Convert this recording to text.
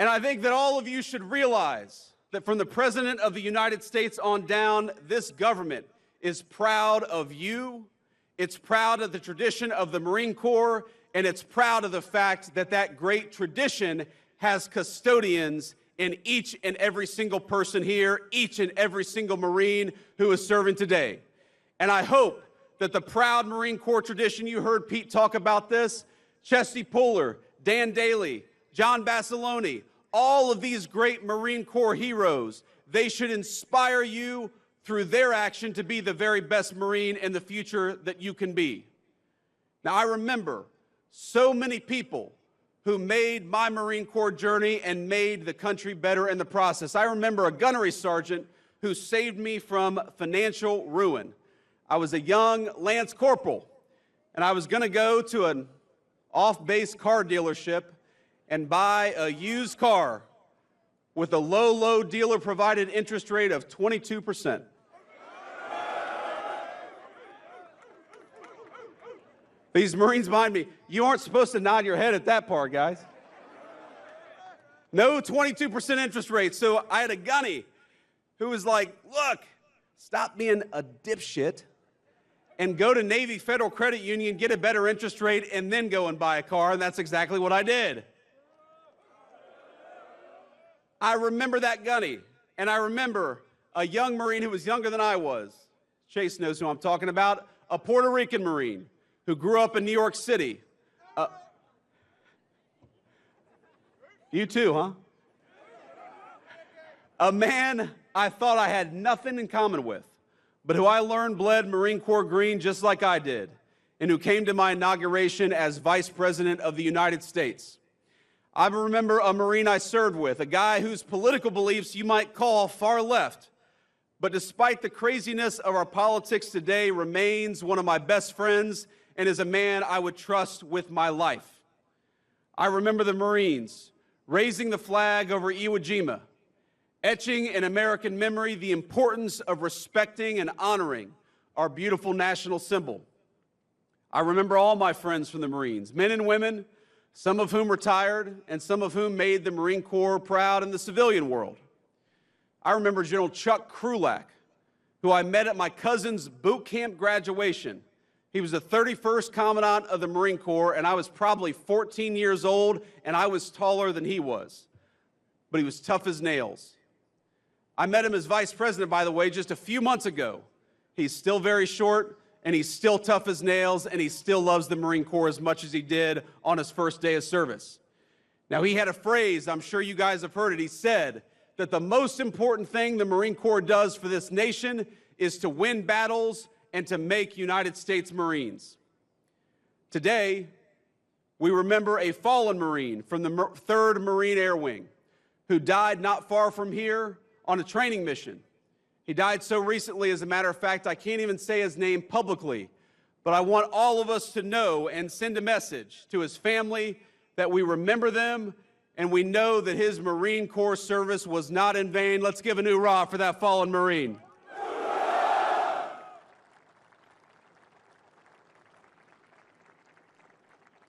And I think that all of you should realize that from the President of the United States on down, this government is proud of you. It's proud of the tradition of the Marine Corps, and it's proud of the fact that that great tradition has custodians in each and every single person here, each and every single Marine who is serving today. And I hope that the proud Marine Corps tradition, you heard Pete talk about this, Chesty Puller, Dan Daly, John Basilone, all of these great Marine Corps heroes, they should inspire you through their action to be the very best Marine in the future that you can be. Now, I remember so many people who made my Marine Corps journey and made the country better in the process. I remember a gunnery sergeant who saved me from financial ruin. I was a young Lance Corporal, and I was going to go to an off-base car dealership and buy a used car with a low dealer-provided interest rate of 22%. These Marines behind me, you aren't supposed to nod your head at that part, guys. No 22% interest rate. So I had a gunny who was like, look, stop being a dipshit and go to Navy Federal Credit Union, get a better interest rate, and then go and buy a car. And that's exactly what I did. I remember that gunny, and I remember a young Marine who was younger than I was. Chase knows who I'm talking about, a Puerto Rican Marine who grew up in New York City. You too, huh? A man I thought I had nothing in common with, but who I learned bled Marine Corps green just like I did, and who came to my inauguration as Vice President of the United States. I remember a Marine I served with, a guy whose political beliefs you might call far left, but despite the craziness of our politics today, remains one of my best friends and is a man I would trust with my life. I remember the Marines raising the flag over Iwo Jima, etching in American memory the importance of respecting and honoring our beautiful national symbol. I remember all my friends from the Marines, men and women, some of whom retired and some of whom made the Marine Corps proud in the civilian world. I remember General Chuck Krulak, who I met at my cousin's boot camp graduation. He was the 31st Commandant of the Marine Corps, and I was probably 14 years old, and I was taller than he was. But he was tough as nails. I met him as Vice President, by the way, just a few months ago. He's still very short, and he's still tough as nails, and he still loves the Marine Corps as much as he did on his first day of service. Now, he had a phrase, I'm sure you guys have heard it. He said that the most important thing the Marine Corps does for this nation is to win battles and to make United States Marines. Today, we remember a fallen Marine from the 3rd Marine Air Wing who died not far from here on a training mission. He died so recently, as a matter of fact, I can't even say his name publicly, but I want all of us to know and send a message to his family that we remember them and we know that his Marine Corps service was not in vain. Let's give an hoorah for that fallen Marine.